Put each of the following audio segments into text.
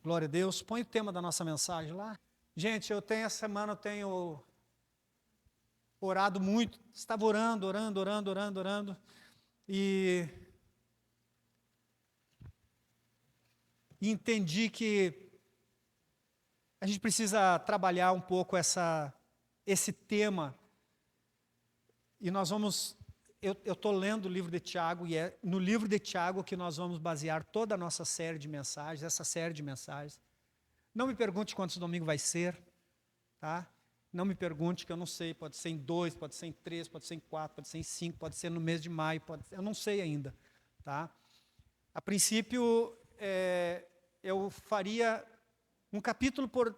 Glória a Deus. Põe o tema da nossa mensagem lá. Gente, essa semana eu tenho orado muito. Estava orando. E entendi que a gente precisa trabalhar um pouco esse tema. E nós vamos... Eu estou lendo o livro de Tiago, e é no livro de Tiago que nós vamos basear toda a nossa série de mensagens, essa série de mensagens. Não me pergunte quantos domingos vai ser, tá? Não me pergunte, que eu não sei, pode ser em 2, pode ser em 3, pode ser em 4, pode ser em 5, pode ser no mês de maio, eu não sei ainda, tá? A princípio, eu faria um capítulo por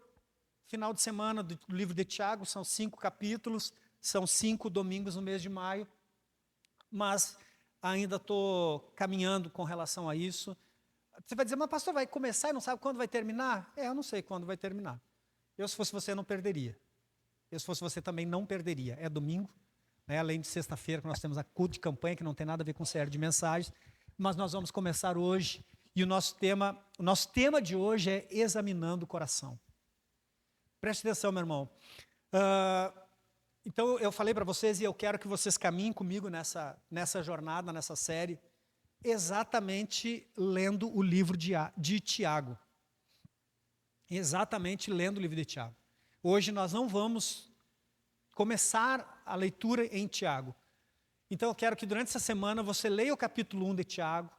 final de semana do livro de Tiago, são 5 capítulos, são 5 domingos no mês de maio, mas ainda estou caminhando com relação a isso. Você vai dizer, mas pastor, vai começar e não sabe quando vai terminar? Eu não sei quando vai terminar. Eu, se fosse você, não perderia. Eu, se fosse você, também não perderia. É domingo, né? Além de sexta-feira, que nós temos a culto de campanha, que não tem nada a ver com série de mensagens, mas nós vamos começar hoje, e o nosso tema de hoje é examinando o coração. Preste atenção, meu irmão. Então, eu falei para vocês, e eu quero que vocês caminhem comigo nessa jornada, nessa série, exatamente lendo o livro de Tiago. Exatamente lendo o livro de Tiago. Hoje nós não vamos começar a leitura em Tiago. Então, eu quero que durante essa semana você leia o capítulo 1 de Tiago,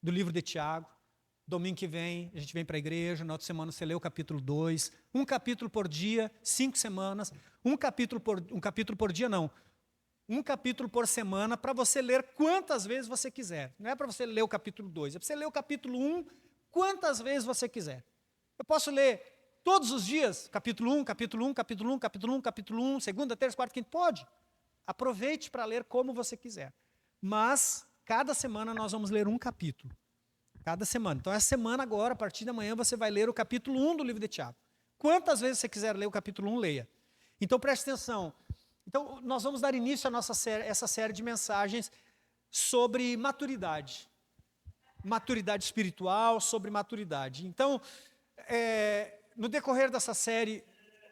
do livro de Tiago. Domingo que vem, a gente vem para a igreja, na outra semana você lê o capítulo 2, um capítulo por dia, 5 semanas, um capítulo por dia não, um capítulo por semana, para você ler quantas vezes você quiser. Não é para você ler o capítulo 2, é para você ler o capítulo 1 quantas vezes você quiser. Eu posso ler todos os dias, capítulo 1, capítulo 1, capítulo 1, capítulo 1, capítulo 1, segunda, terça, quarta, quinta, pode. Aproveite para ler como você quiser. Mas, cada semana nós vamos ler um capítulo. Cada semana. Então, essa semana agora, a partir da manhã, você vai ler o capítulo 1 do livro de Tiago. Quantas vezes você quiser ler o capítulo 1, leia. Então, preste atenção. Então, nós vamos dar início a essa série de mensagens sobre maturidade. Maturidade espiritual, sobre maturidade. Então, no decorrer dessa série,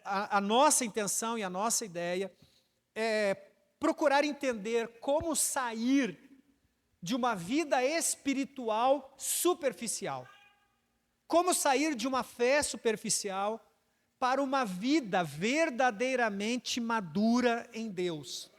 a nossa intenção e a nossa ideia é procurar entender como sair de uma vida espiritual superficial. Como sair de uma fé superficial para uma vida verdadeiramente madura em Deus.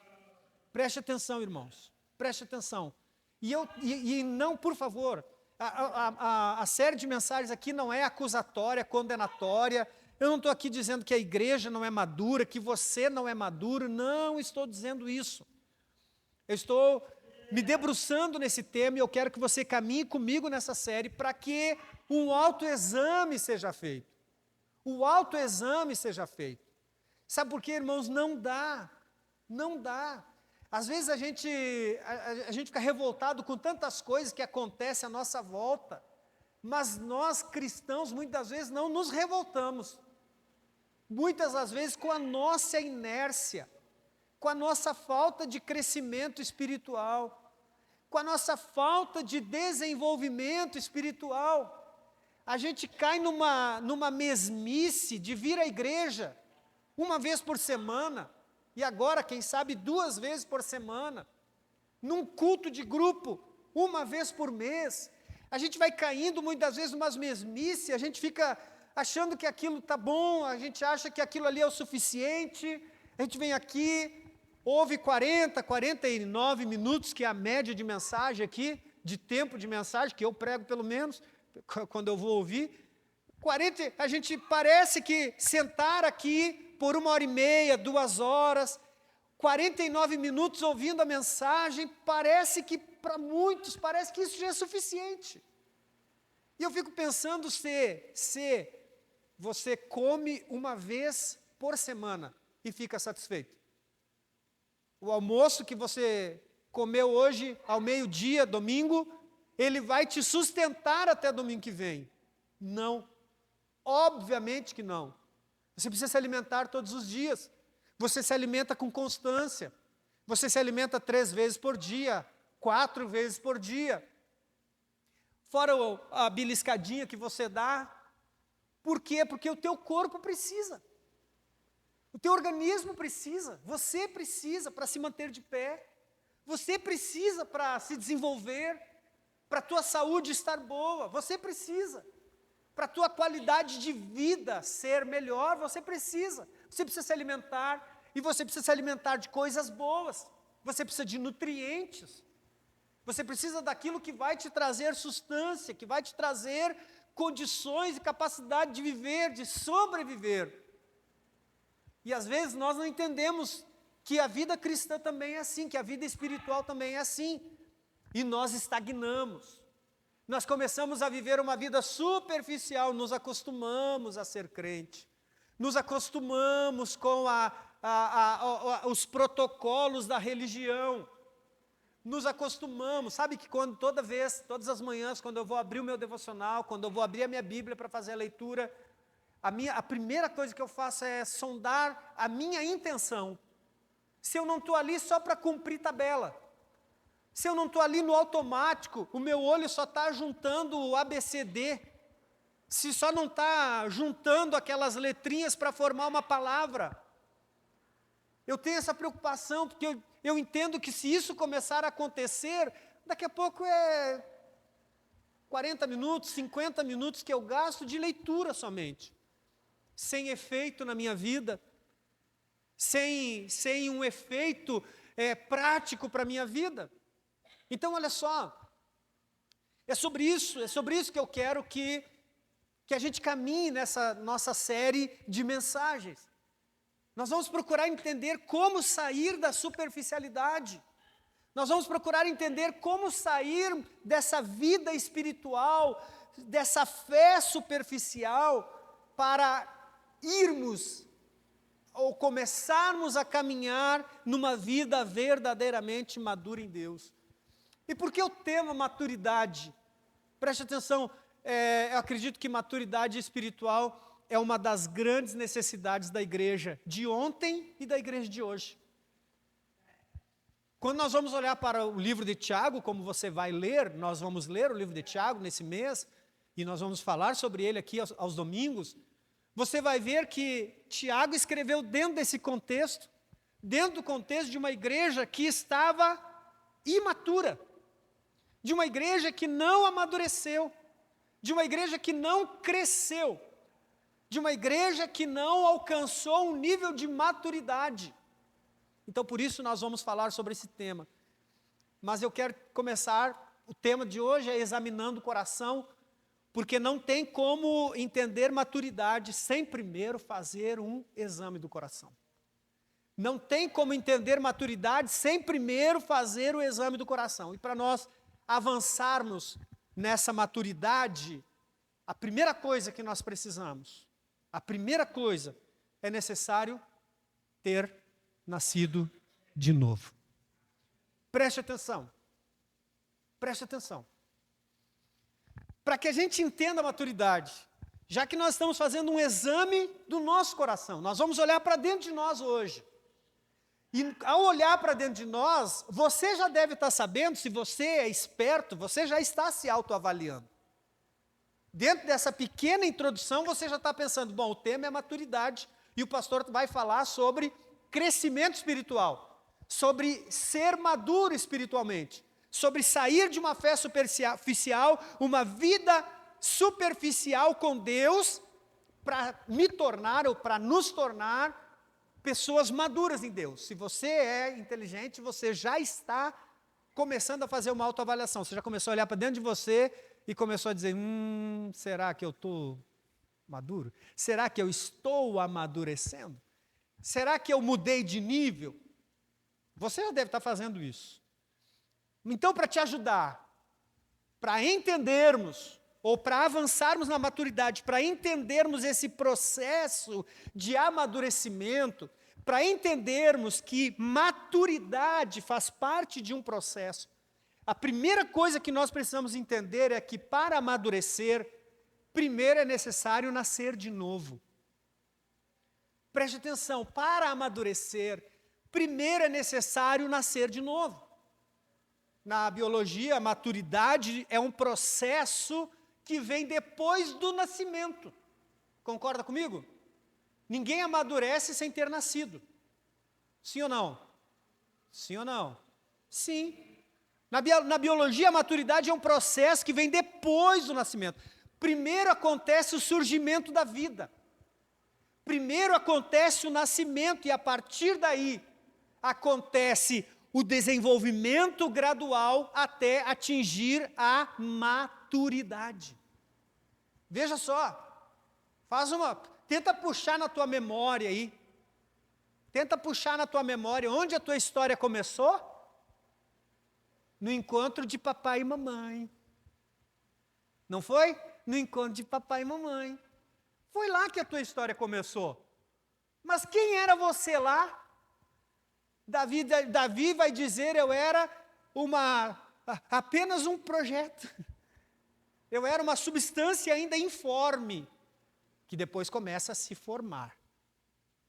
Preste atenção, irmãos. Preste atenção. E não, por favor, a série de mensagens aqui não é acusatória, condenatória. Eu não estou aqui dizendo que a igreja não é madura, que você não é maduro. Não estou dizendo isso. Eu estou me debruçando nesse tema e eu quero que você caminhe comigo nessa série para que um autoexame seja feito. O autoexame seja feito. Sabe por quê, irmãos? Não dá. Às vezes a gente fica revoltado com tantas coisas que acontecem à nossa volta, mas nós cristãos muitas vezes não nos revoltamos. Muitas das vezes com a nossa inércia, com a nossa falta de crescimento espiritual, com a nossa falta de desenvolvimento espiritual. A gente cai numa mesmice de vir à igreja uma vez por semana, e agora, quem sabe, 2 vezes por semana, num culto de grupo, uma vez por mês. A gente vai caindo muitas vezes numa mesmice, a gente fica achando que aquilo está bom, a gente acha que aquilo ali é o suficiente, a gente vem aqui, ouve 49 minutos, que é a média de mensagem aqui, de tempo de mensagem, que eu prego pelo menos, quando eu vou ouvir. A gente parece que sentar aqui por 1h30, 2 horas, 49 minutos ouvindo a mensagem, parece que para muitos, parece que isso já é suficiente. E eu fico pensando se você come uma vez por semana e fica satisfeito. O almoço que você comeu hoje ao meio-dia, domingo, ele vai te sustentar até domingo que vem? Não. Obviamente que não. Você precisa se alimentar todos os dias. Você se alimenta com constância. Você se alimenta 3 vezes por dia, 4 vezes por dia. Fora a beliscadinha que você dá, Por quê? Porque o teu corpo precisa. O teu organismo precisa. Você precisa para se manter de pé. Você precisa para se desenvolver, para a tua saúde estar boa. Você precisa. Para a tua qualidade de vida ser melhor, você precisa. Você precisa se alimentar. E você precisa se alimentar de coisas boas. Você precisa de nutrientes. Você precisa daquilo que vai te trazer substância, que vai te trazer condições e capacidade de viver, de sobreviver. E às vezes nós não entendemos que a vida cristã também é assim, que a vida espiritual também é assim. E nós estagnamos. Nós começamos a viver uma vida superficial, nos acostumamos a ser crente. Nos acostumamos com os protocolos da religião. Nos acostumamos, sabe que todas as manhãs, quando eu vou abrir o meu devocional, quando eu vou abrir a minha Bíblia para fazer a leitura, a primeira coisa que eu faço é sondar a minha intenção. Se eu não estou ali só para cumprir tabela, se eu não estou ali no automático, o meu olho só está juntando o ABCD, se só não está juntando aquelas letrinhas para formar uma palavra. Eu tenho essa preocupação, porque eu entendo que se isso começar a acontecer, daqui a pouco é 40 minutos, 50 minutos que eu gasto de leitura somente, sem efeito na minha vida, sem um efeito prático para a minha vida. Então, olha só, é sobre isso que eu quero que a gente caminhe nessa nossa série de mensagens. Nós vamos procurar entender como sair da superficialidade. Nós vamos procurar entender como sair dessa vida espiritual, dessa fé superficial, para irmos ou começarmos a caminhar numa vida verdadeiramente madura em Deus. E por que o tema maturidade? Preste atenção, eu acredito que maturidade espiritual é uma das grandes necessidades da igreja de ontem e da igreja de hoje. Quando nós vamos olhar para o livro de Tiago, como você vai ler, nós vamos ler o livro de Tiago nesse mês, e nós vamos falar sobre ele aqui aos domingos, você vai ver que Tiago escreveu dentro desse contexto, dentro do contexto de uma igreja que estava imatura, de uma igreja que não amadureceu, de uma igreja que não cresceu, de uma igreja que não alcançou um nível de maturidade. Então, por isso, nós vamos falar sobre esse tema. Mas eu quero começar, o tema de hoje é examinando o coração, porque não tem como entender maturidade sem primeiro fazer um exame do coração. Não tem como entender maturidade sem primeiro fazer o exame do coração. E para nós avançarmos nessa maturidade, a primeira coisa que nós precisamos, a primeira coisa, é necessário ter nascido de novo. Preste atenção. Preste atenção. Para que a gente entenda a maturidade, já que nós estamos fazendo um exame do nosso coração, nós vamos olhar para dentro de nós hoje. E ao olhar para dentro de nós, você já deve estar sabendo, se você é esperto, você já está se autoavaliando. Dentro dessa pequena introdução, você já está pensando, bom, o tema é maturidade, e o pastor vai falar sobre crescimento espiritual, sobre ser maduro espiritualmente, sobre sair de uma fé superficial, uma vida superficial com Deus, para me tornar, ou para nos tornar, pessoas maduras em Deus. Se você é inteligente, você já está começando a fazer uma autoavaliação, você já começou a olhar para dentro de você, e começou a dizer, será que eu estou maduro? Será que eu estou amadurecendo? Será que eu mudei de nível? Você já deve estar fazendo isso. Então, para te ajudar, para entendermos, ou para avançarmos na maturidade, para entendermos esse processo de amadurecimento, para entendermos que maturidade faz parte de um processo, a primeira coisa que nós precisamos entender é que para amadurecer, primeiro é necessário nascer de novo. Preste atenção, para amadurecer, primeiro é necessário nascer de novo. Na biologia, a maturidade é um processo que vem depois do nascimento. Concorda comigo? Ninguém amadurece sem ter nascido. Sim ou não? Sim ou não? Sim. Na biologia, a maturidade é um processo que vem depois do nascimento. Primeiro acontece o surgimento da vida. Primeiro acontece o nascimento e a partir daí acontece o desenvolvimento gradual até atingir a maturidade. Veja só, tenta puxar na tua memória aí. Tenta puxar na tua memória onde a tua história começou? No encontro de papai e mamãe. Não foi? No encontro de papai e mamãe. Foi lá que a tua história começou. Mas quem era você lá? Davi vai dizer, eu era apenas um projeto. Eu era uma substância ainda informe, que depois começa a se formar.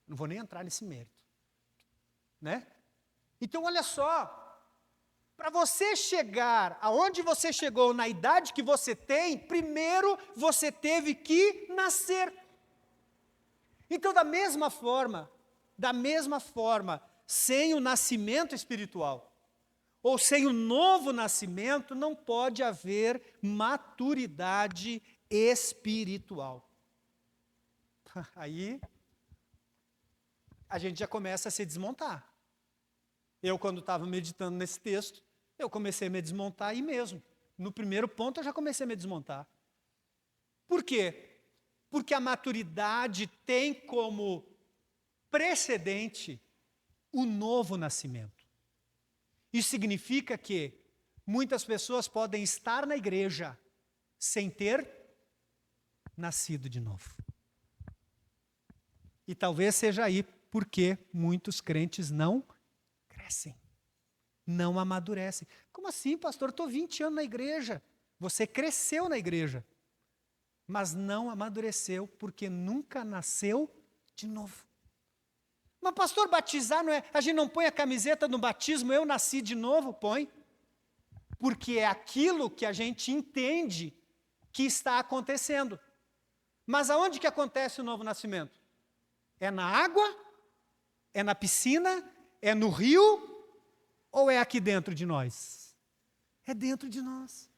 Não vou nem entrar nesse mérito. Né? Então, olha só. Para você chegar aonde você chegou, na idade que você tem, primeiro você teve que nascer. Então, da mesma forma, sem o nascimento espiritual, ou sem o novo nascimento, não pode haver maturidade espiritual. Aí, a gente já começa a se desmontar. Eu, quando estava meditando nesse texto, eu comecei a me desmontar aí mesmo. No primeiro ponto, eu já comecei a me desmontar. Por quê? Porque a maturidade tem como precedente o novo nascimento. Isso significa que muitas pessoas podem estar na igreja sem ter nascido de novo. E talvez seja aí porque muitos crentes não crescem, não amadurecem. Como assim, pastor? Estou 20 anos na igreja. Você cresceu na igreja, mas não amadureceu porque nunca nasceu de novo. Mas pastor, batizar não é... A gente não põe a camiseta no batismo, eu nasci de novo? Põe. Porque é aquilo que a gente entende que está acontecendo. Mas aonde que acontece o novo nascimento? É na água? É na piscina? É no rio? Ou é aqui dentro de nós? É dentro de nós.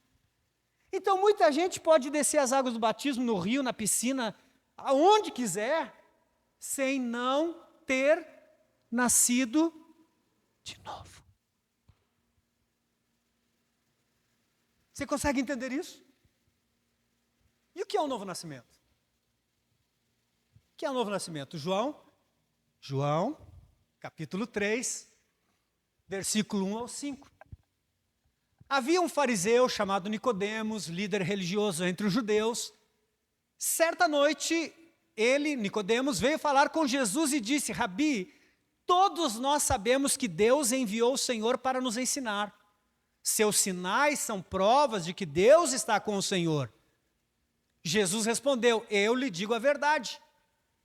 Então, muita gente pode descer as águas do batismo no rio, na piscina, aonde quiser, sem não ter nascido de novo. Você consegue entender isso? E o que é o novo nascimento? O que é o novo nascimento? João, capítulo 3, versículo 1 ao 5. Havia um fariseu chamado Nicodemos, líder religioso entre os judeus. Certa noite, Nicodemos, veio falar com Jesus e disse: Rabi, todos nós sabemos que Deus enviou o Senhor para nos ensinar. Seus sinais são provas de que Deus está com o Senhor. Jesus respondeu: eu lhe digo a verdade.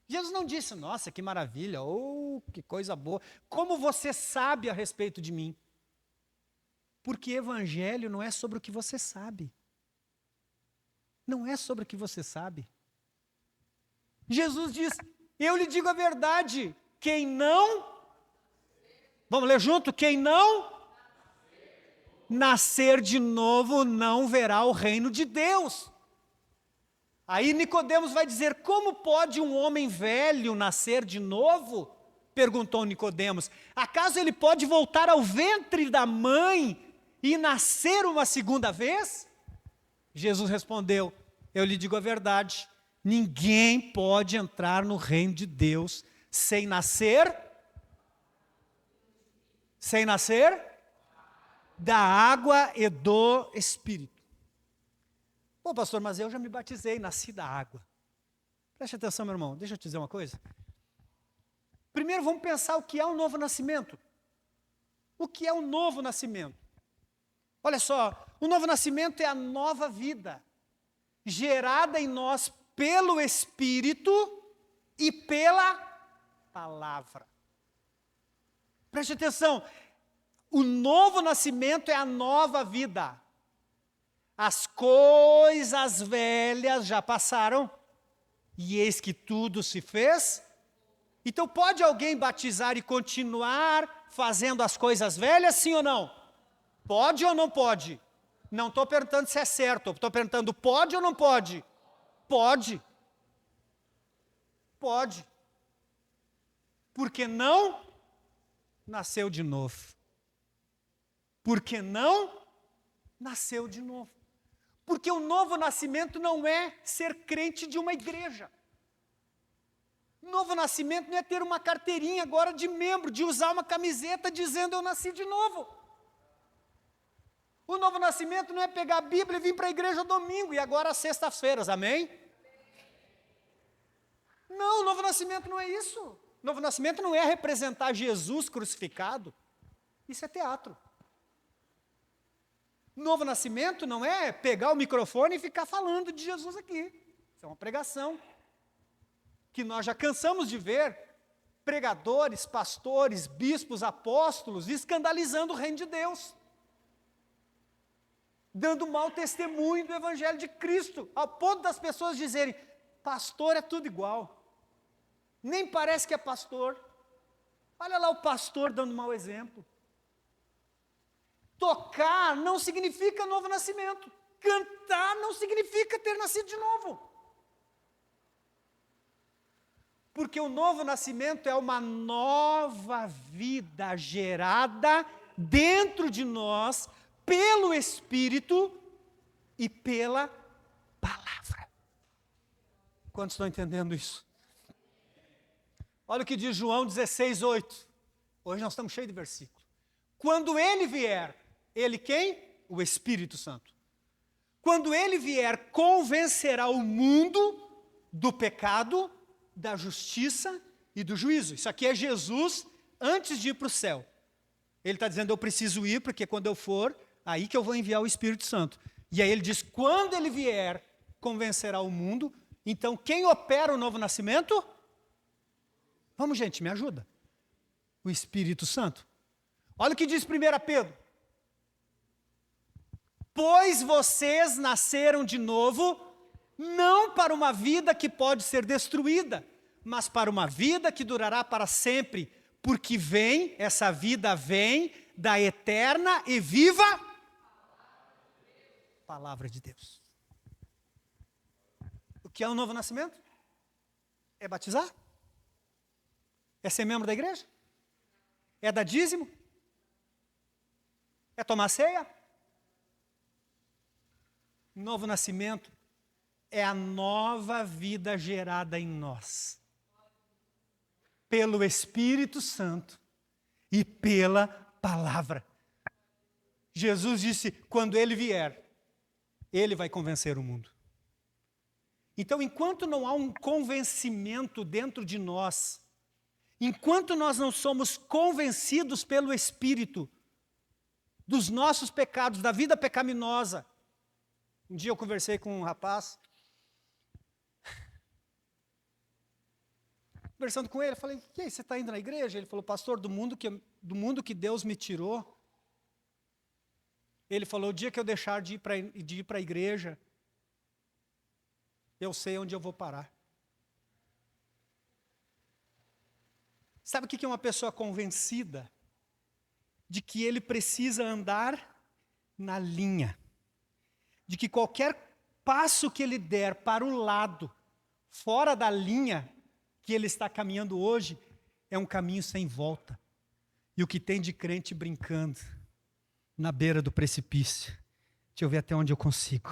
Jesus não disse: nossa, que maravilha, ou que coisa boa. Como você sabe a respeito de mim? Porque evangelho não é sobre o que você sabe. Não é sobre o que você sabe. Jesus diz: eu lhe digo a verdade, quem não... Vamos ler junto? Quem não nascer de novo não verá o reino de Deus. Aí Nicodemos vai dizer: como pode um homem velho nascer de novo? Perguntou Nicodemos. Acaso ele pode voltar ao ventre da mãe e nascer uma segunda vez? Jesus respondeu: eu lhe digo a verdade, ninguém pode entrar no reino de Deus sem nascer da água e do Espírito. Pô, pastor, mas eu já me batizei, nasci da água. Preste atenção, meu irmão, deixa eu te dizer uma coisa. Primeiro vamos pensar o que é o novo nascimento. O que é o novo nascimento? Olha só, o novo nascimento é a nova vida, gerada em nós pelo Espírito e pela palavra. Preste atenção, o novo nascimento é a nova vida. As coisas velhas já passaram, e eis que tudo se fez. Então pode alguém batizar e continuar fazendo as coisas velhas, sim ou não? Pode ou não pode? Não estou perguntando se é certo, estou perguntando pode ou não pode? Pode. Pode. Porque não nasceu de novo. Porque não nasceu de novo. Porque o novo nascimento não é ser crente de uma igreja. Novo nascimento não é ter uma carteirinha agora de membro, de usar uma camiseta dizendo eu nasci de novo. O novo nascimento não é pegar a Bíblia e vir para a igreja domingo e agora às sextas-feiras, amém? Não, o novo nascimento não é isso. O novo nascimento não é representar Jesus crucificado. Isso é teatro. Novo nascimento não é pegar o microfone e ficar falando de Jesus aqui. Isso é uma pregação que nós já cansamos de ver pregadores, pastores, bispos, apóstolos escandalizando o reino de Deus, dando mau testemunho do evangelho de Cristo, ao ponto das pessoas dizerem, pastor é tudo igual, nem parece que é pastor, olha lá o pastor dando mau exemplo. Tocar não significa novo nascimento, cantar não significa ter nascido de novo. Porque o novo nascimento é uma nova vida gerada dentro de nós, pelo Espírito e pela palavra. Quantos estão entendendo isso? Olha o que diz João 16:8. Hoje nós estamos cheios de versículos. Quando ele vier, ele quem? O Espírito Santo. Quando ele vier, convencerá o mundo do pecado, da justiça e do juízo. Isso aqui é Jesus antes de ir para o céu. Ele está dizendo, eu preciso ir, porque quando eu for, aí que eu vou enviar o Espírito Santo. E aí ele diz, quando ele vier, convencerá o mundo. Então, quem opera o novo nascimento? Vamos, gente, me ajuda. O Espírito Santo. Olha o que diz 1 Pedro. Pois vocês nasceram de novo, não para uma vida que pode ser destruída, mas para uma vida que durará para sempre, porque essa vida vem da eterna e viva palavra de Deus. O que é o novo nascimento? É batizar? É ser membro da igreja? É dar dízimo? É tomar ceia? Novo nascimento é a nova vida gerada em nós, pelo Espírito Santo e pela palavra. Jesus disse, quando ele vier, ele vai convencer o mundo. Então, enquanto não há um convencimento dentro de nós, enquanto nós não somos convencidos pelo Espírito dos nossos pecados, da vida pecaminosa. Um dia eu conversei com um rapaz, conversando com ele, eu falei, e aí, você está indo na igreja? Ele falou, pastor, do mundo que Deus me tirou. Ele falou, o dia que eu deixar de ir para a igreja, eu sei onde eu vou parar. Sabe o que é uma pessoa convencida? De que ele precisa andar na linha. De que qualquer passo que ele der para o lado, fora da linha que ele está caminhando hoje, é um caminho sem volta. E o que tem de crente brincando na beira do precipício. Deixa eu ver até onde eu consigo.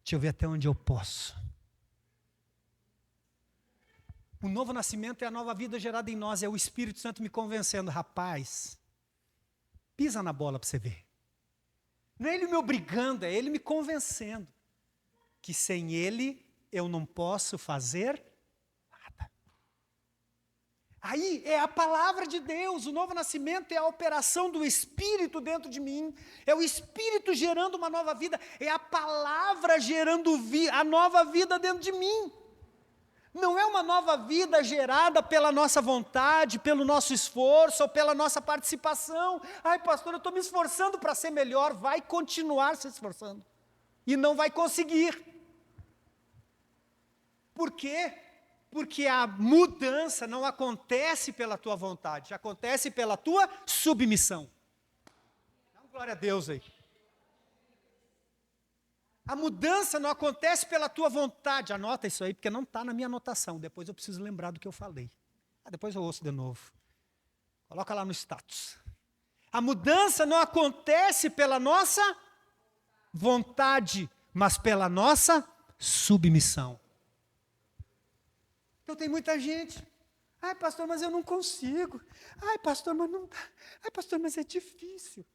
Deixa eu ver até onde eu posso. O novo nascimento é a nova vida gerada em nós, é o Espírito Santo me convencendo, rapaz, pisa na bola para você ver. Não é ele me obrigando, é ele me convencendo que sem ele eu não posso fazer nada. Aí é a palavra de Deus, o novo nascimento é a operação do Espírito dentro de mim, é o Espírito gerando uma nova vida, é a palavra gerando a nova vida dentro de mim. Não é uma nova vida gerada pela nossa vontade, pelo nosso esforço ou pela nossa participação. Ai, pastor, eu estou me esforçando para ser melhor. Vai continuar se esforçando. E não vai conseguir. Por quê? Porque a mudança não acontece pela tua vontade, acontece pela tua submissão. Dá uma glória a Deus aí. A mudança não acontece pela tua vontade. Anota isso aí, porque não está na minha anotação. Depois eu preciso lembrar do que eu falei. Depois eu ouço de novo. Coloca lá no status. A mudança não acontece pela nossa vontade, mas pela nossa submissão. Então tem muita gente. Ai, pastor, mas eu não consigo. Ai, pastor, mas não dá. Ai, pastor, mas é difícil.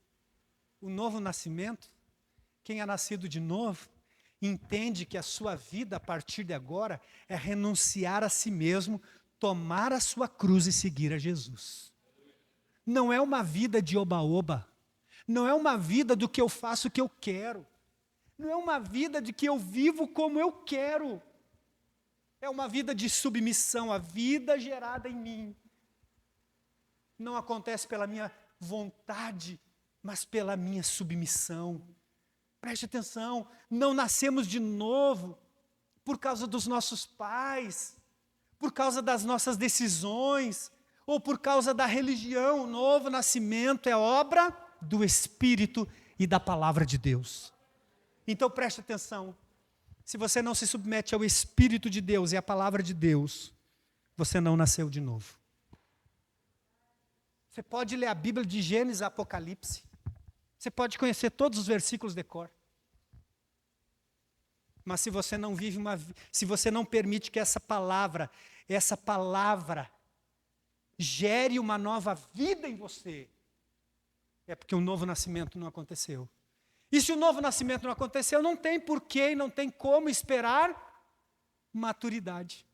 O novo nascimento, quem é nascido de novo, entende que a sua vida a partir de agora é renunciar a si mesmo, tomar a sua cruz e seguir a Jesus. Não é uma vida de oba-oba. Não é uma vida do que eu faço o que eu quero. Não é uma vida de que eu vivo como eu quero. É uma vida de submissão, a vida gerada em mim. Não acontece pela minha vontade, mas pela minha submissão. Preste atenção, não nascemos de novo por causa dos nossos pais, por causa das nossas decisões, ou por causa da religião. O novo nascimento é obra do Espírito e da Palavra de Deus. Então preste atenção. Se você não se submete ao Espírito de Deus e à Palavra de Deus, você não nasceu de novo. Você pode ler a Bíblia de Gênesis a Apocalipse. Você pode conhecer todos os versículos de cor. Mas se você não vive se você não permite que essa palavra gere uma nova vida em você, é porque o novo nascimento não aconteceu. E se o novo nascimento não aconteceu, não tem porquê e não tem como esperar maturidade.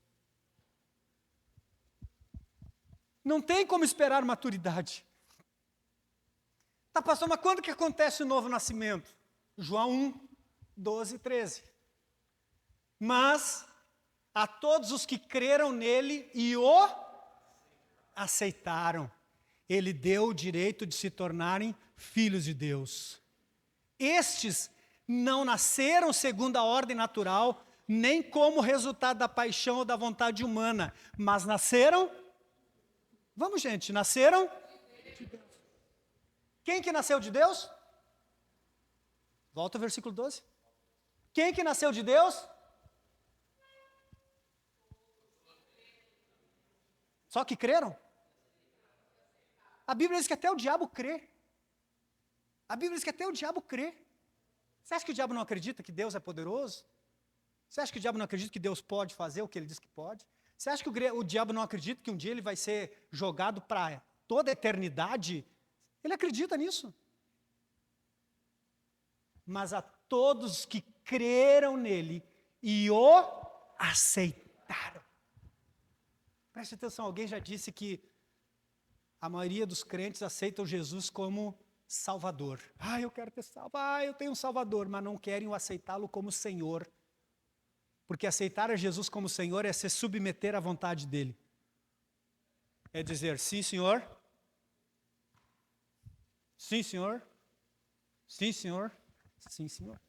Não tem como esperar maturidade. Tá, pastor, mas quando que acontece o novo nascimento? João 1, 12 e 13. Mas a todos os que creram nele e o aceitaram, ele deu o direito de se tornarem filhos de Deus. Estes não nasceram segundo a ordem natural, nem como resultado da paixão ou da vontade humana, mas nasceram, vamos gente, nasceram de Deus. Quem que nasceu de Deus? Volta ao versículo 12. Quem que nasceu de Deus? Só que creram? A Bíblia diz que até o diabo crê. A Bíblia diz que até o diabo crê. Você acha que o diabo não acredita que Deus é poderoso? Você acha que o diabo não acredita que Deus pode fazer o que ele diz que pode? Você acha que o diabo não acredita que um dia ele vai ser jogado para toda a eternidade? Ele acredita nisso. Mas a todos que creram nele e o aceitaram. Preste atenção, alguém já disse que a maioria dos crentes aceitam Jesus como Salvador. Eu quero ter salvo. Eu tenho um Salvador, mas não querem o aceitá-lo como Senhor. Porque aceitar a Jesus como Senhor é se submeter à vontade dele. É dizer, sim, Senhor. Sim, Senhor. Sim, Senhor. Sim, Senhor.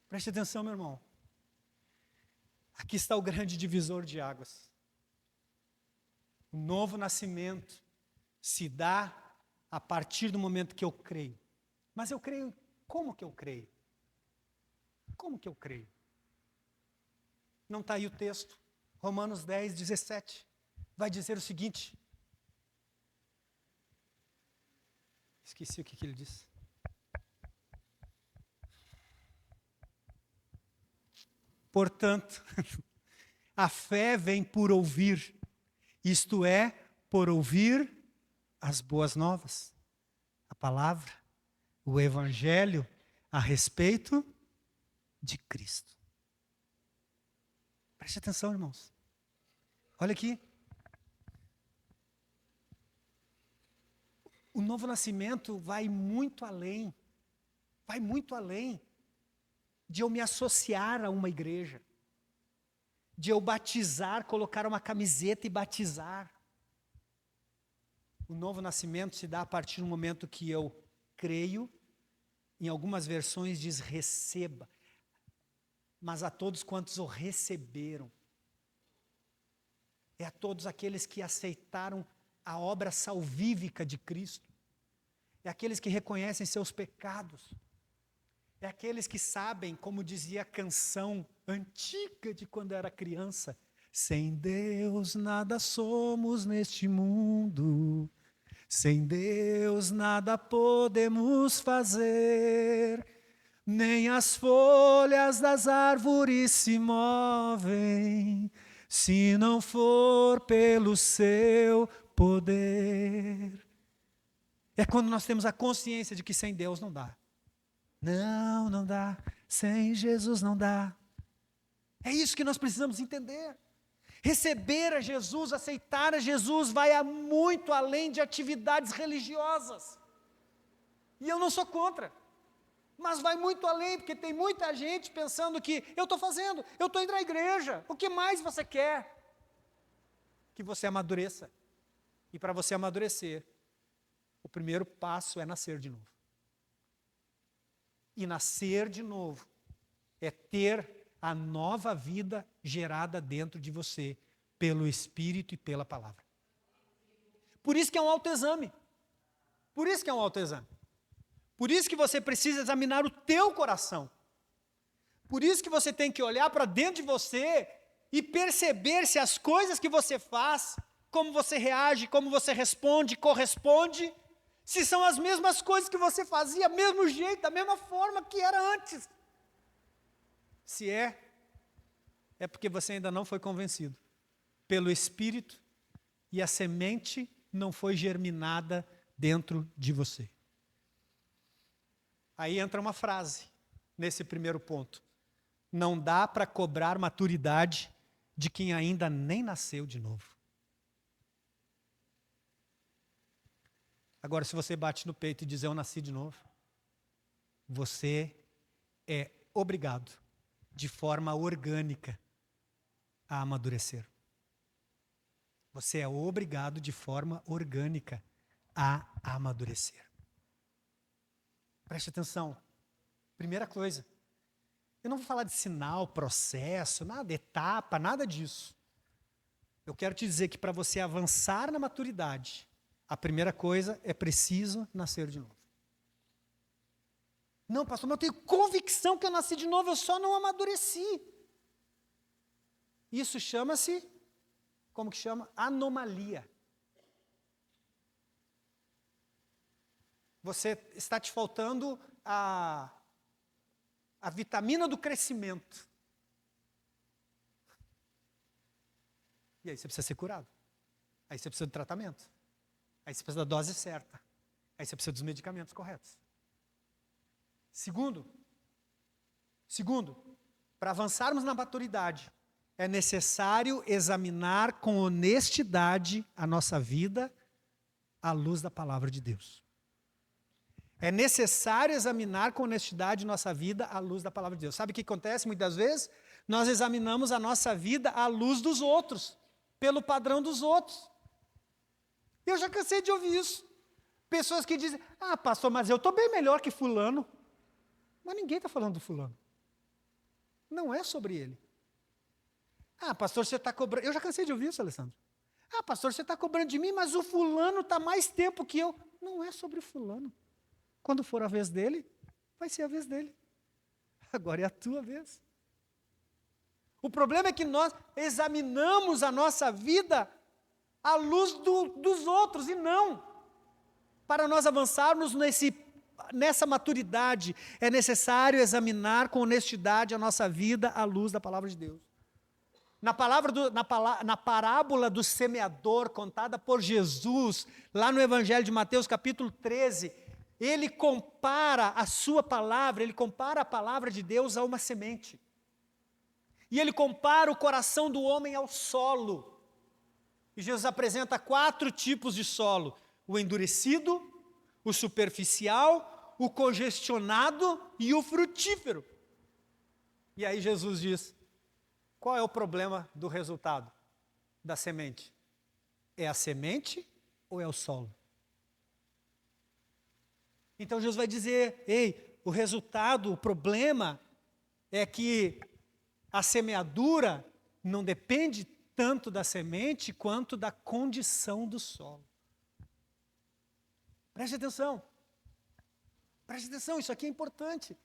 Preste atenção, meu irmão. Aqui está o grande divisor de águas. O novo nascimento se dá a partir do momento que eu creio. Mas eu creio, como que eu creio? Como que eu creio? Não está aí o texto. Romanos 10, 17. Vai dizer o seguinte. Esqueci o que ele disse. Portanto, a fé vem por ouvir, isto é, por ouvir as boas novas, a palavra, o evangelho a respeito de Cristo. Preste atenção, irmãos. Olha aqui. O novo nascimento vai muito além de eu me associar a uma igreja, de eu batizar, colocar uma camiseta e batizar. O novo nascimento se dá a partir do momento que eu creio, em algumas versões diz receba. mas a todos quantos o receberam. É a todos aqueles que aceitaram a obra salvífica de Cristo. É aqueles que reconhecem seus pecados. É aqueles que sabem, como dizia a canção antiga de quando era criança, sem Deus nada somos neste mundo, sem Deus nada podemos fazer, nem as folhas das árvores se movem, se não for pelo seu poder. É quando nós temos a consciência de que sem Deus não dá. Não dá. Sem Jesus não dá. É isso que nós precisamos entender. Receber a Jesus, aceitar a Jesus, vai muito além de atividades religiosas. E eu não sou contra. Mas vai muito além, porque tem muita gente pensando que eu estou fazendo, eu estou indo à igreja. O que mais você quer? Que você amadureça. E para você amadurecer, o primeiro passo é nascer de novo. E nascer de novo é ter a nova vida gerada dentro de você, pelo Espírito e pela palavra. Por isso que é um autoexame. Por isso que é um autoexame. Por isso que você precisa examinar o teu coração. Por isso que você tem que olhar para dentro de você e perceber se as coisas que você faz, como você reage, como você responde, corresponde, se são as mesmas coisas que você fazia, mesmo jeito, da mesma forma que era antes. Se é porque você ainda não foi convencido pelo Espírito e a semente não foi germinada dentro de você. Aí entra uma frase nesse primeiro ponto. Não dá para cobrar maturidade de quem ainda nem nasceu de novo. Agora, se você bate no peito e diz eu nasci de novo, você é obrigado, de forma orgânica, a amadurecer. Você é obrigado, de forma orgânica, a amadurecer. Preste atenção. Primeira coisa, eu não vou falar de sinal, processo, nada, etapa, nada disso. Eu quero te dizer que para você avançar na maturidade, a primeira coisa é preciso nascer de novo. Não, pastor, mas eu tenho convicção que eu nasci de novo, eu só não amadureci. Isso chama-se, como que chama? Anomalia. Você está te faltando a vitamina do crescimento. E aí você precisa ser curado. Aí você precisa de tratamento. Aí você precisa da dose certa. Aí você precisa dos medicamentos corretos. Segundo, para avançarmos na maturidade, é necessário examinar com honestidade a nossa vida à luz da palavra de Deus. É necessário examinar com honestidade nossa vida à luz da palavra de Deus. Sabe o que acontece muitas vezes? Nós examinamos a nossa vida à luz dos outros, pelo padrão dos outros. Eu já cansei de ouvir isso. Pessoas que dizem, pastor, mas eu estou bem melhor que fulano. Mas ninguém está falando do fulano. Não é sobre ele. Pastor, você está cobrando. Eu já cansei de ouvir isso, Alessandro. Pastor, você está cobrando de mim, mas o fulano está mais tempo que eu. Não é sobre o fulano. Quando for a vez dele, vai ser a vez dele. Agora é a tua vez. O problema é que nós examinamos a nossa vida à luz dos outros, e não. Para nós avançarmos nessa maturidade, é necessário examinar com honestidade a nossa vida à luz da palavra de Deus. Na parábola do semeador, contada por Jesus, lá no Evangelho de Mateus, capítulo 13, ele compara a sua palavra, ele compara a palavra de Deus a uma semente. E ele compara o coração do homem ao solo. E Jesus apresenta 4 tipos de solo: o endurecido, o superficial, o congestionado e o frutífero. E aí Jesus diz: qual é o problema do resultado da semente? É a semente ou é o solo? Então Jesus vai dizer, o resultado, o problema é que A semeadura não depende tanto da semente quanto da condição do solo. Preste atenção. Preste atenção, isso aqui é importante.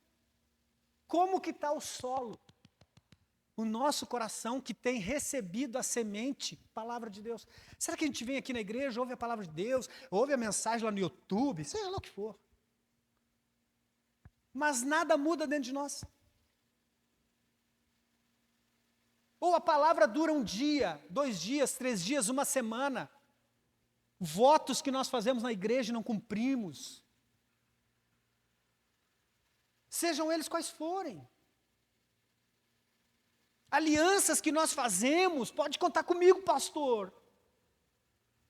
Como que está o solo? O nosso coração que tem recebido a semente, palavra de Deus. Será que a gente vem aqui na igreja, ouve a palavra de Deus, ouve a mensagem lá no YouTube, seja lá o que for. Mas nada muda dentro de nós. Ou a palavra dura um dia, 2 dias, 3 dias, uma semana. Votos que nós fazemos na igreja e não cumprimos. Sejam eles quais forem. Alianças que nós fazemos, pode contar comigo, pastor.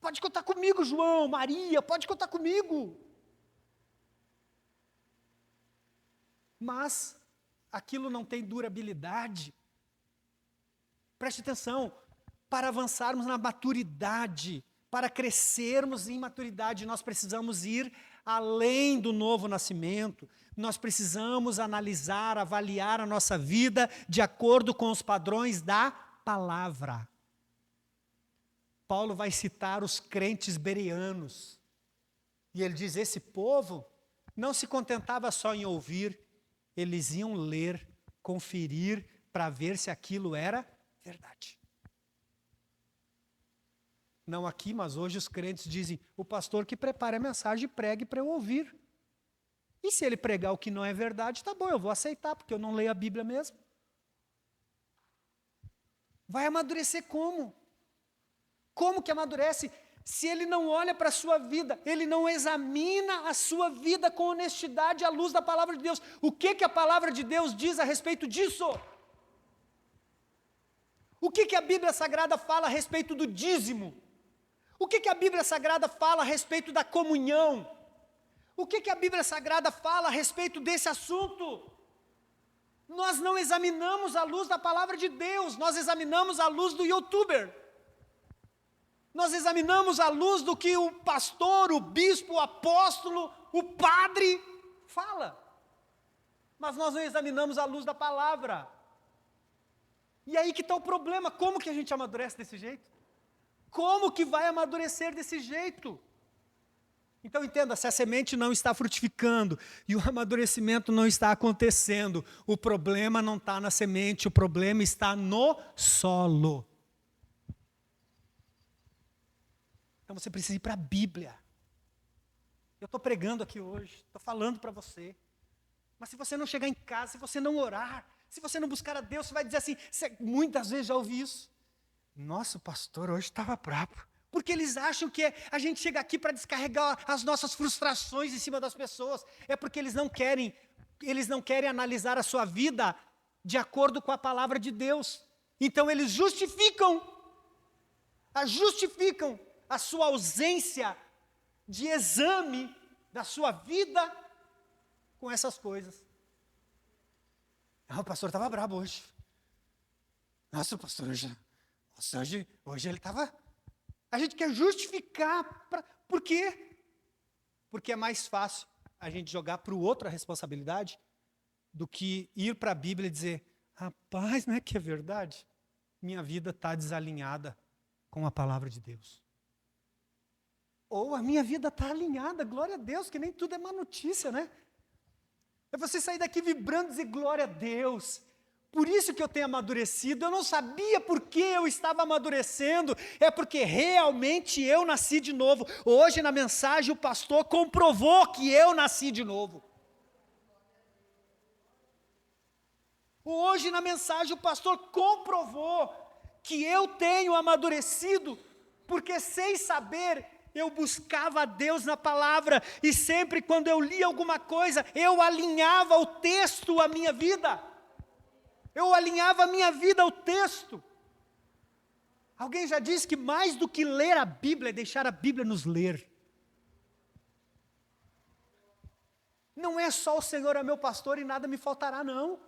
Pode contar comigo, João, Maria, pode contar comigo. Mas aquilo não tem durabilidade. Preste atenção, para avançarmos na maturidade, para crescermos em maturidade, nós precisamos ir além do novo nascimento. Nós precisamos analisar, avaliar a nossa vida de acordo com os padrões da palavra. Paulo vai citar os crentes bereanos. E ele diz, esse povo não se contentava só em ouvir, eles iam ler, conferir, para ver se aquilo era verdade. Não aqui, mas hoje os crentes dizem, o pastor que prepare a mensagem pregue para eu ouvir. E se ele pregar o que não é verdade, tá bom, eu vou aceitar, porque eu não leio a Bíblia mesmo. Vai amadurecer como? Como que amadurece? Se ele não olha para a sua vida, ele não examina a sua vida com honestidade à luz da palavra de Deus. O que a palavra de Deus diz a respeito disso? O que a Bíblia Sagrada fala a respeito do dízimo? O que a Bíblia Sagrada fala a respeito da comunhão? O que a Bíblia Sagrada fala a respeito desse assunto? Nós não examinamos a luz da palavra de Deus, nós examinamos a luz do youtuber. Nós examinamos a luz do que o pastor, o bispo, o apóstolo, o padre fala. Mas nós não examinamos a luz da palavra. E aí que está o problema, como que a gente amadurece desse jeito? Como que vai amadurecer desse jeito? Então entenda, se a semente não está frutificando e o amadurecimento não está acontecendo, o problema não está na semente, o problema está no solo. Então você precisa ir para a Bíblia. Eu estou pregando aqui hoje, estou falando para você. Mas se você não chegar em casa, se você não orar, se você não buscar a Deus, você vai dizer assim, você muitas vezes já ouvi isso. Nossa, o pastor hoje estava bravo. Porque eles acham que a gente chega aqui para descarregar as nossas frustrações em cima das pessoas. É porque eles não querem analisar a sua vida de acordo com a palavra de Deus. Então eles justificam a sua ausência de exame da sua vida com essas coisas. Ah, o pastor estava bravo hoje. Nossa, o pastor hoje ele estava... A gente quer justificar. Por quê? Porque é mais fácil a gente jogar para o outro a responsabilidade do que ir para a Bíblia e dizer, rapaz, não é que é verdade? Minha vida está desalinhada com a palavra de Deus. Ou a minha vida está alinhada, glória a Deus, que nem tudo é má notícia, né? É você sair daqui vibrando e dizer, glória a Deus. Por isso que eu tenho amadurecido, eu não sabia por que eu estava amadurecendo, é porque realmente eu nasci de novo. Hoje na mensagem o pastor comprovou que eu nasci de novo. Hoje na mensagem o pastor comprovou que eu tenho amadurecido, porque sem saber eu buscava a Deus na palavra, e sempre quando eu lia alguma coisa, eu alinhava o texto à minha vida. Eu alinhava a minha vida ao texto. Alguém já disse que mais do que ler a Bíblia é deixar a Bíblia nos ler. Não é só o Senhor é meu pastor e nada me faltará, não.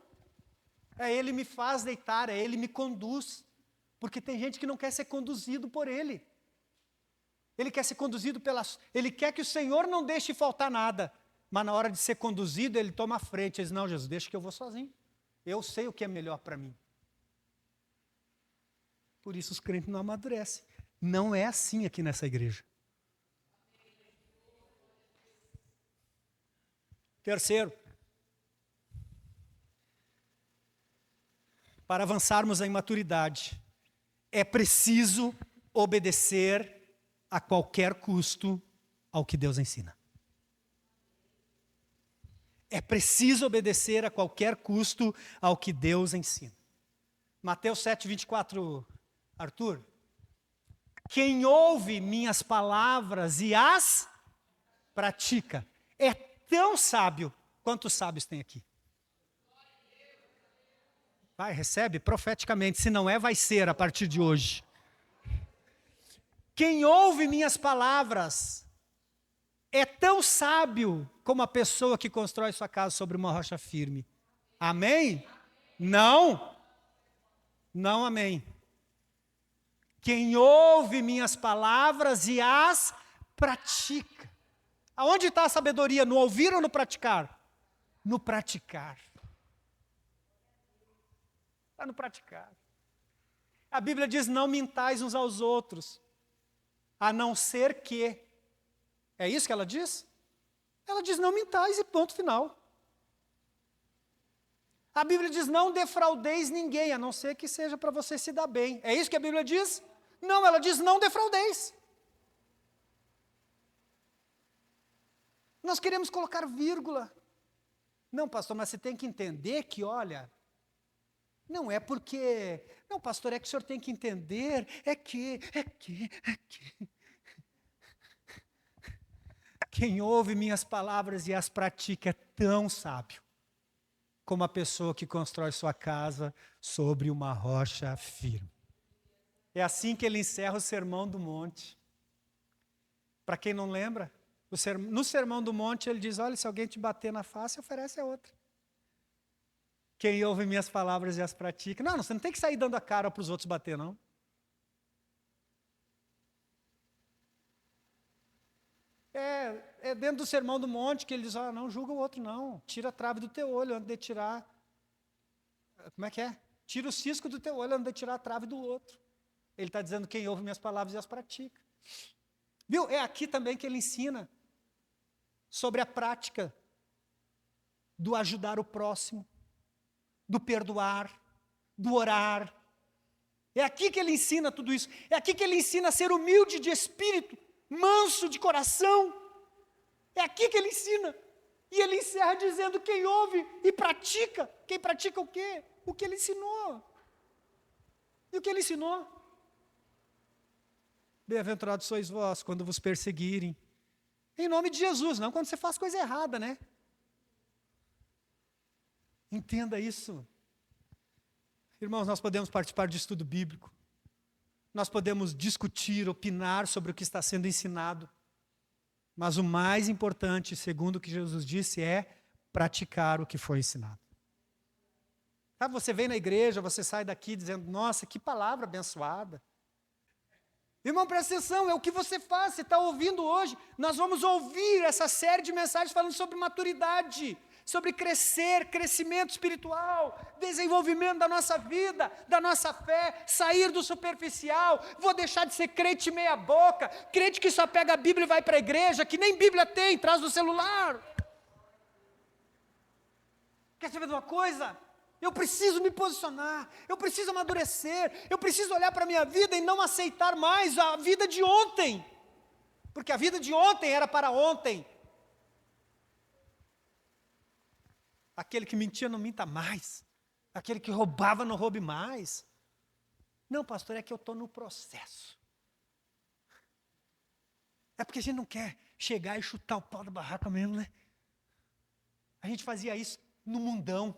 É Ele me faz deitar, é Ele me conduz. Porque tem gente que não quer ser conduzido por Ele. Ele quer ser conduzido Ele quer que o Senhor não deixe faltar nada. Mas na hora de ser conduzido, Ele toma a frente. Ele diz, não, Jesus, deixa que eu vou sozinho. Eu sei o que é melhor para mim. Por isso os crentes não amadurecem. Não é assim aqui nessa igreja. Terceiro, para avançarmos em maturidade, é preciso obedecer a qualquer custo ao que Deus ensina. É preciso obedecer a qualquer custo ao que Deus ensina. Mateus 7, 24, Arthur. Quem ouve minhas palavras e as pratica é tão sábio quanto os sábios tem aqui. Vai, recebe profeticamente. Se não é, vai ser a partir de hoje. Quem ouve minhas palavras é tão sábio como a pessoa que constrói sua casa sobre uma rocha firme. Amém? Não? Não, amém. Quem ouve minhas palavras e as pratica. Aonde está a sabedoria? No ouvir ou no praticar? No praticar. Está no praticar. A Bíblia diz, não mintais uns aos outros, a não ser que. É isso que ela diz? Ela diz, não mintais e ponto final. A Bíblia diz, não defraudeis ninguém, a não ser que seja para você se dar bem. É isso que a Bíblia diz? Não, ela diz, não defraudeis. Nós queremos colocar vírgula. Não, pastor, mas você tem que entender que, olha, não é porque... Não, pastor, é que o senhor tem que entender, é que... Quem ouve minhas palavras e as pratica é tão sábio como a pessoa que constrói sua casa sobre uma rocha firme. É assim que ele encerra o Sermão do Monte. Para quem não lembra, no Sermão do Monte ele diz, olha, se alguém te bater na face, oferece a outra. Quem ouve minhas palavras e as pratica. Não, você não tem que sair dando a cara para os outros bater, não. É dentro do Sermão do Monte que ele diz, não julga o outro não, tira a trave do teu olho antes de tirar, como é que é? Tira o cisco do teu olho antes de tirar a trave do outro. Ele está dizendo, quem ouve minhas palavras e as pratica. Viu? É aqui também que ele ensina sobre a prática do ajudar o próximo, do perdoar, do orar. É aqui que ele ensina tudo isso. É aqui que ele ensina a ser humilde de espírito, manso de coração. É aqui que ele ensina. E ele encerra dizendo, quem ouve e pratica. Quem pratica o quê? O que ele ensinou. E o que ele ensinou? Bem-aventurados sois vós quando vos perseguirem. Em nome de Jesus, não quando você faz coisa errada, né? Entenda isso. Irmãos, nós podemos participar de estudo bíblico. Nós podemos discutir, opinar sobre o que está sendo ensinado. Mas o mais importante, segundo o que Jesus disse, é praticar o que foi ensinado. Sabe, você vem na igreja, você sai daqui dizendo, nossa, que palavra abençoada. Irmão, presta atenção, é o que você faz, você está ouvindo hoje. Nós vamos ouvir essa série de mensagens falando sobre maturidade, sobre crescer, crescimento espiritual, desenvolvimento da nossa vida, da nossa fé, sair do superficial. Vou deixar de ser crente meia boca, crente que só pega a Bíblia e vai para a igreja, que nem Bíblia tem, traz no celular. Quer saber de uma coisa? Eu preciso me posicionar, eu preciso amadurecer, eu preciso olhar para a minha vida e não aceitar mais a vida de ontem, porque a vida de ontem era para ontem. Aquele que mentia não minta mais, aquele que roubava não roube mais. Não, pastor, é que eu estou no processo. É porque a gente não quer chegar e chutar o pau da barraca mesmo, né? A gente fazia isso no mundão.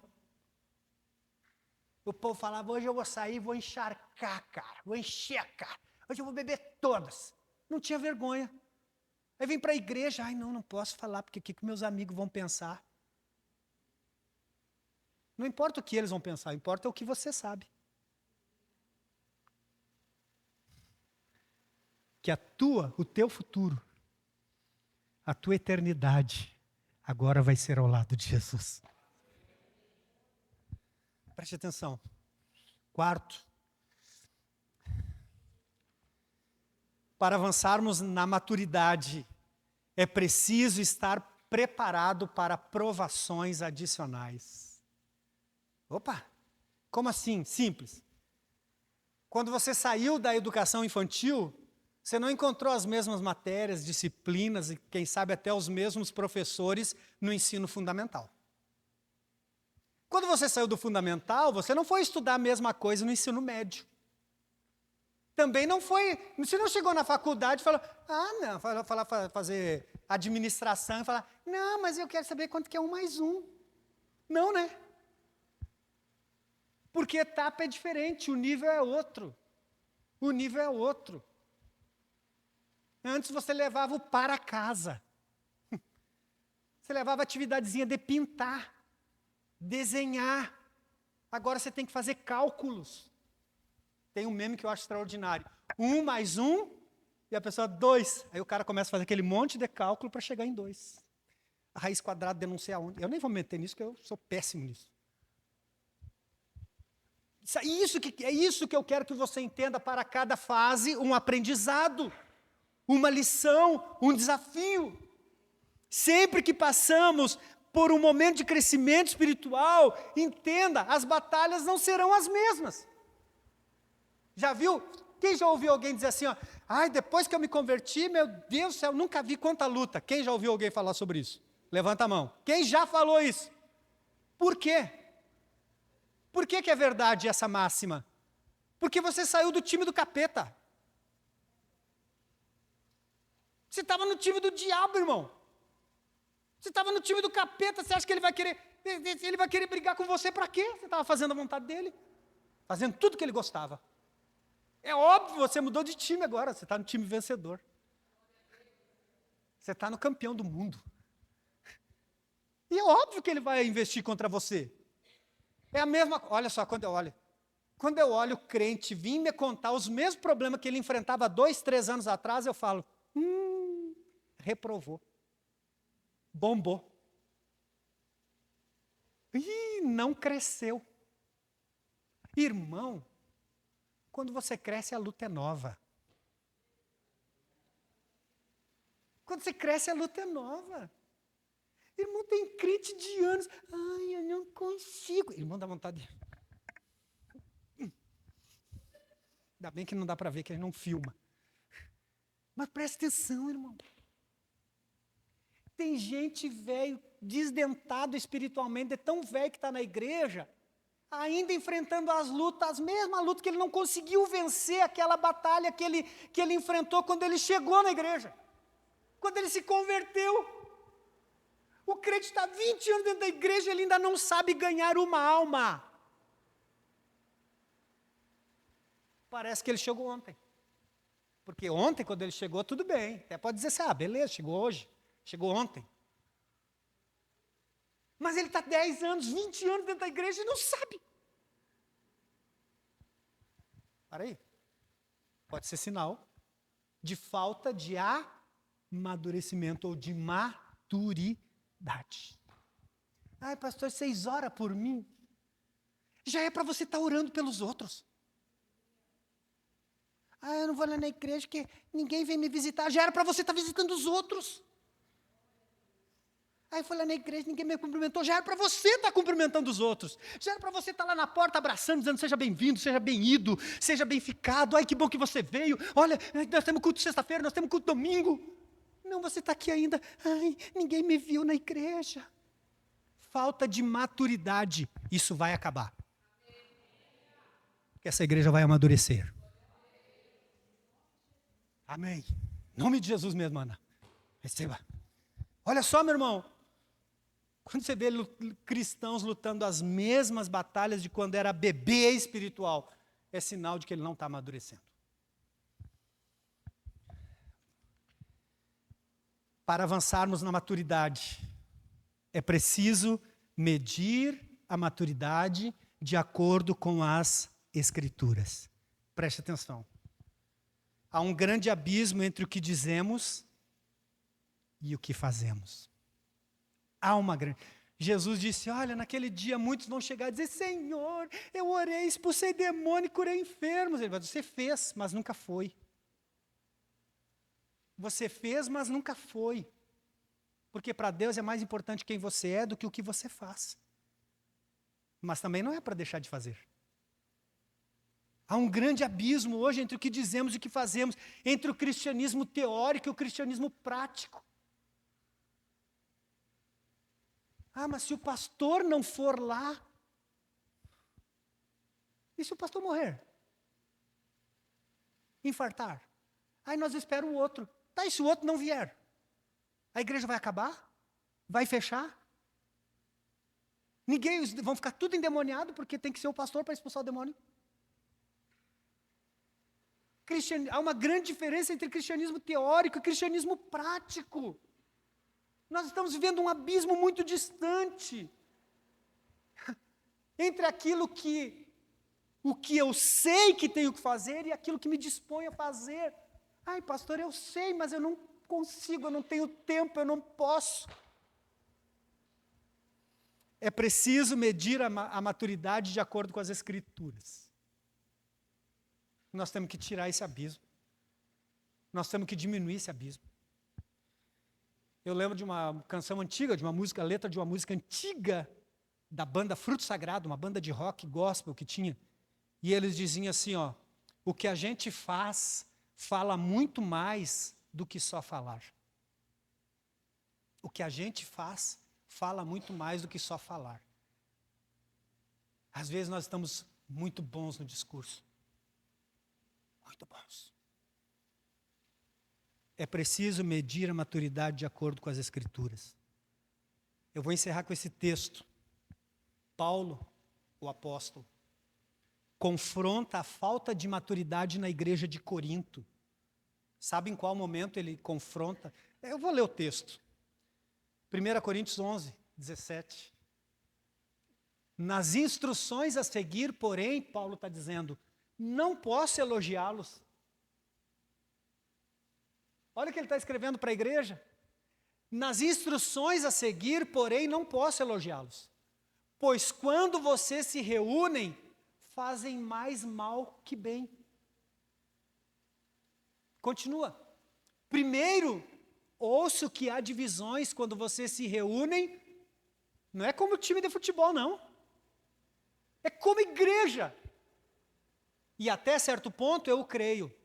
O povo falava, hoje eu vou sair, vou encharcar, cara, vou encher a cara. Hoje eu vou beber todas. Não tinha vergonha. Aí vem para a igreja, não posso falar, porque o que meus amigos vão pensar? Não importa o que eles vão pensar, importa o que você sabe. Que o teu futuro, a tua eternidade, agora vai ser ao lado de Jesus. Preste atenção. Quarto, Para avançarmos na maturidade, é preciso estar preparado para provações adicionais. Opa, como assim? Simples. Quando você saiu da educação infantil, você não encontrou as mesmas matérias, disciplinas e, quem sabe, até os mesmos professores no ensino fundamental. Quando você saiu do fundamental, você não foi estudar a mesma coisa no ensino médio. Também não foi, você não chegou na faculdade e falou, não, fazer administração e falar, não, mas eu quero saber quanto que é 1 mais 1. Não, né? Porque a etapa é diferente, o nível é outro. O nível é outro. Antes você levava o para casa. Você levava a atividadezinha de pintar, desenhar. Agora você tem que fazer cálculos. Tem um meme que eu acho extraordinário. 1 mais 1 e a pessoa 2. Aí o cara começa a fazer aquele monte de cálculo para chegar em 2. A raiz quadrada de não sei aonde. Eu nem vou me meter nisso, porque eu sou péssimo nisso. É isso que eu quero que você entenda, para cada fase um aprendizado, uma lição, um desafio. Sempre que passamos por um momento de crescimento espiritual, entenda, as batalhas não serão as mesmas. Já viu? Quem já ouviu alguém dizer assim, depois que eu me converti, meu Deus do céu, nunca vi quanta luta. Quem já ouviu alguém falar sobre isso? Levanta a mão. Quem já falou isso? Por quê? Por que é verdade essa máxima? Porque você saiu do time do capeta. Você estava no time do diabo, irmão. Você estava no time do capeta, você acha que ele vai querer brigar com você para quê? Você estava fazendo a vontade dele, fazendo tudo que ele gostava. É óbvio, você mudou de time agora, você está no time vencedor. Você está no campeão do mundo. E é óbvio que ele vai investir contra você. É a mesma, olha só, quando eu olho o crente vir me contar os mesmos problemas que ele enfrentava 2, 3 anos atrás, eu falo, reprovou. Bombou. Não cresceu. Irmão, quando você cresce, a luta é nova. Quando você cresce, a luta é nova. Irmão, tem crente de anos. Eu não consigo. Irmão, dá vontade de... Ainda bem que não dá para ver, que ele não filma. Mas presta atenção, irmão. Tem gente velho, desdentado espiritualmente, tão velho que está na igreja, ainda enfrentando as mesmas lutas que ele não conseguiu vencer, aquela batalha que ele enfrentou quando ele chegou na igreja, quando ele se converteu. O crente está 20 anos dentro da igreja e ele ainda não sabe ganhar uma alma. Parece que ele chegou ontem. Porque ontem, quando ele chegou, tudo bem. Até pode dizer assim, beleza, chegou hoje, chegou ontem. Mas ele está 10 anos, 20 anos dentro da igreja e não sabe. Para aí. Pode ser sinal de falta de amadurecimento ou de maturidade. Pastor, 6 horas por mim. Já é para você estar orando pelos outros. Eu não vou lá na igreja porque ninguém vem me visitar. Já era para você estar visitando os outros. Eu fui lá na igreja, ninguém me cumprimentou. Já era para você estar cumprimentando os outros. Já era para você estar lá na porta abraçando, dizendo seja bem-vindo, seja bem-ido, seja bem ficado. Que bom que você veio. Olha, nós temos culto sexta-feira, nós temos culto domingo. Não, você está aqui ainda. Ninguém me viu na igreja. Falta de maturidade. Isso vai acabar. Porque essa igreja vai amadurecer. Amém. Em nome de Jesus mesmo, Ana. Receba. Olha só, meu irmão. Quando você vê cristãos lutando as mesmas batalhas de quando era bebê espiritual, é sinal de que ele não está amadurecendo. Para avançarmos na maturidade, é preciso medir a maturidade de acordo com as Escrituras. Preste atenção. Há um grande abismo entre o que dizemos e o que fazemos. Há uma grande... Jesus disse, olha, naquele dia muitos vão chegar e dizer, Senhor, eu orei, expulsei demônio e curei enfermos. Ele vai dizer, você fez, mas nunca foi. Você fez, mas nunca foi. Porque para Deus é mais importante quem você é do que o que você faz. Mas também não é para deixar de fazer. Há um grande abismo hoje entre o que dizemos e o que fazemos, entre o cristianismo teórico e o cristianismo prático. Ah, mas se o pastor não for lá, e se o pastor morrer? Infartar? Aí nós esperamos o outro. Tá, e se o outro não vier? A igreja vai acabar? Vai fechar? Vão ficar tudo endemoniado porque tem que ser o pastor para expulsar o demônio? Há uma grande diferença entre cristianismo teórico e cristianismo prático. Nós estamos vivendo um abismo muito distante entre o que eu sei que tenho que fazer e aquilo que me dispõe a fazer. Ai, pastor, eu sei, mas eu não consigo, eu não tenho tempo, eu não posso. É preciso medir a maturidade de acordo com as Escrituras. Nós temos que tirar esse abismo. Nós temos que diminuir esse abismo. Eu lembro de uma canção antiga, de uma música, a letra de uma música antiga da banda Fruto Sagrado, uma banda de rock gospel que tinha. E eles diziam assim, ó, o que a gente faz fala muito mais do que só falar. O que a gente faz fala muito mais do que só falar. Às vezes nós estamos muito bons no discurso. Muito bons. É preciso medir a maturidade de acordo com as Escrituras. Eu vou encerrar com esse texto. Paulo, o apóstolo, confronta a falta de maturidade na igreja de Corinto. Sabe em qual momento ele confronta? Eu vou ler o texto. 1 Coríntios 11, 17. Nas instruções a seguir, porém, Paulo está dizendo, não posso elogiá-los. Olha o que ele está escrevendo para a igreja. Nas instruções a seguir, porém, não posso elogiá-los. Pois quando vocês se reúnem, fazem mais mal que bem. Continua. Primeiro, ouço que há divisões quando vocês se reúnem. Não é como time de futebol, não. É como igreja. E até certo ponto eu creio.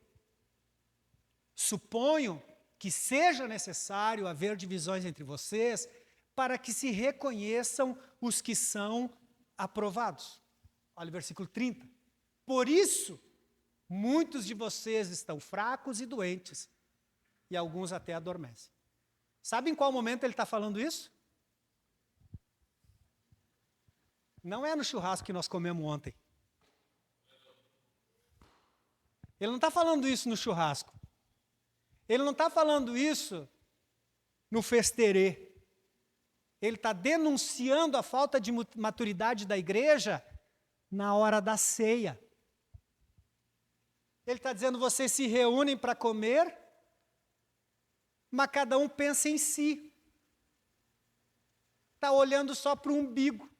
Suponho que seja necessário haver divisões entre vocês para que se reconheçam os que são aprovados. Olha o versículo 30. Por isso, muitos de vocês estão fracos e doentes, e alguns até adormecem. Sabe em qual momento ele está falando isso? Não é no churrasco que nós comemos ontem. Ele não está falando isso no churrasco. Ele não está falando isso no festerê. Ele está denunciando a falta de maturidade da igreja na hora da ceia. Ele está dizendo, vocês se reúnem para comer, mas cada um pensa em si. Está olhando só para o umbigo.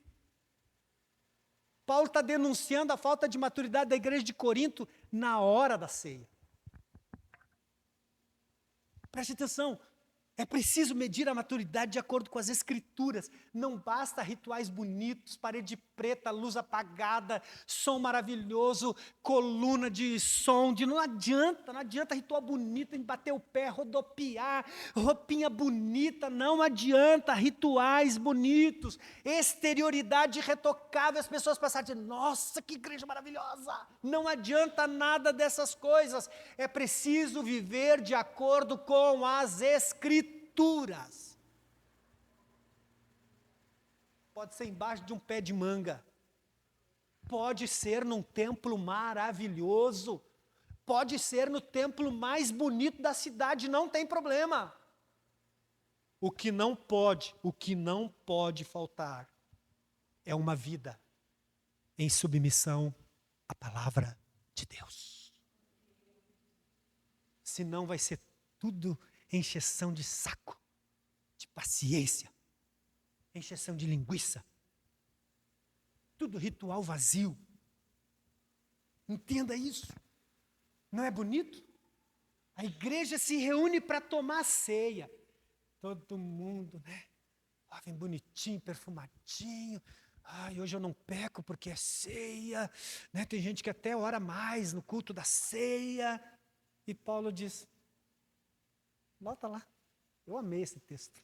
Paulo está denunciando a falta de maturidade da igreja de Corinto na hora da ceia. Preste atenção, é preciso medir a maturidade de acordo com as Escrituras. Não basta rituais bonitos, parede preta, luz apagada, som maravilhoso, coluna de som. Não adianta ritual bonito, em bater o pé, rodopiar, roupinha bonita. Não adianta rituais bonitos, exterioridade retocável. As pessoas passarem de nossa, que igreja maravilhosa. Não adianta nada dessas coisas. É preciso viver de acordo com as Escrituras. Pode ser embaixo de um pé de manga, pode ser num templo maravilhoso, pode ser no templo mais bonito da cidade, não tem problema. O que não pode faltar é uma vida em submissão à palavra de Deus. Senão vai ser tudo encheção de saco, de paciência, encheção de linguiça, tudo ritual vazio. Entenda isso. Não é bonito? A igreja se reúne para tomar ceia. Todo mundo, né? Vem bonitinho, perfumadinho. Ai, hoje eu não peco porque é ceia. Né? Tem gente que até ora mais no culto da ceia. E Paulo diz, bota lá. Eu amei esse texto.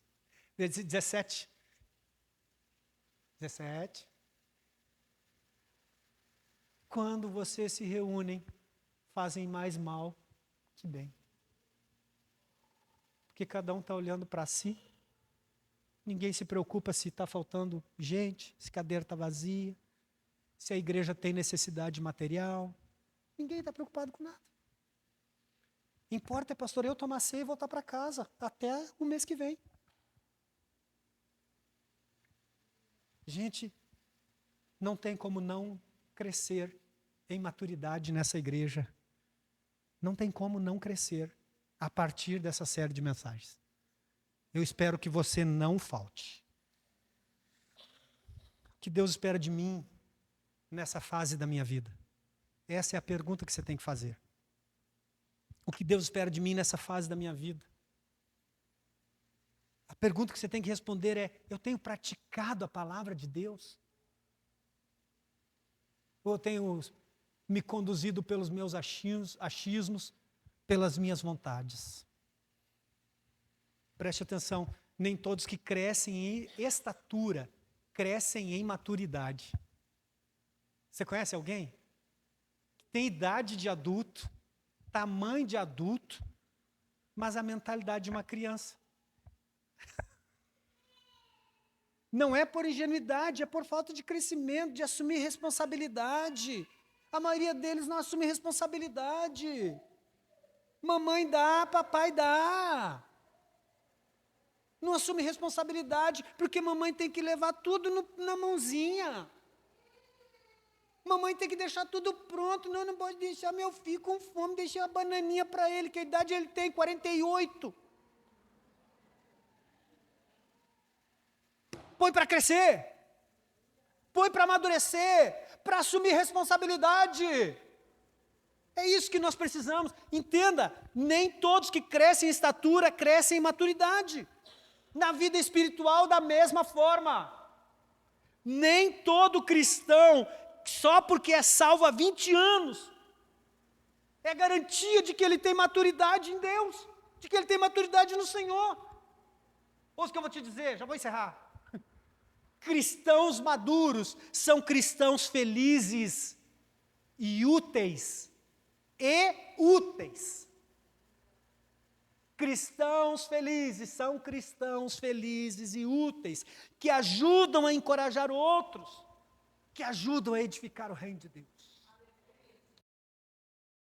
17. Quando vocês se reúnem, fazem mais mal que bem. Porque cada um está olhando para si. Ninguém se preocupa se está faltando gente, se a cadeira está vazia, se a igreja tem necessidade material. Ninguém está preocupado com nada. Importa, pastor, eu tomar ceia e voltar para casa até o mês que vem. Gente, não tem como não crescer em maturidade nessa igreja. Não tem como não crescer a partir dessa série de mensagens. Eu espero que você não falte. O que Deus espera de mim nessa fase da minha vida? Essa é a pergunta que você tem que fazer. O que Deus espera de mim nessa fase da minha vida? A pergunta que você tem que responder é, eu tenho praticado a palavra de Deus? Ou eu tenho me conduzido pelos meus achismos, pelas minhas vontades? Preste atenção, nem todos que crescem em estatura, crescem em maturidade. Você conhece alguém? Que tem idade de adulto, tamanho de adulto, mas a mentalidade de uma criança. Não é por ingenuidade, é por falta de crescimento, de assumir responsabilidade. A maioria deles não assume responsabilidade. Mamãe dá, papai dá. Não assume responsabilidade, porque mamãe tem que levar tudo na mãozinha. Mamãe tem que deixar tudo pronto. Não pode deixar meu filho com fome, deixar a bananinha para ele, que a idade ele tem, 48. Põe para crescer. Põe para amadurecer, para assumir responsabilidade. É isso que nós precisamos. Entenda, nem todos que crescem em estatura, crescem em maturidade. Na vida espiritual, da mesma forma. Nem todo cristão, só porque é salvo há 20 anos, é garantia de que ele tem maturidade em Deus, de que ele tem maturidade no Senhor. Ouça o que eu vou te dizer, já vou encerrar. Cristãos maduros são cristãos felizes e úteis. Cristãos felizes são cristãos felizes e úteis, que ajudam a encorajar outros, que ajudam a edificar o reino de Deus.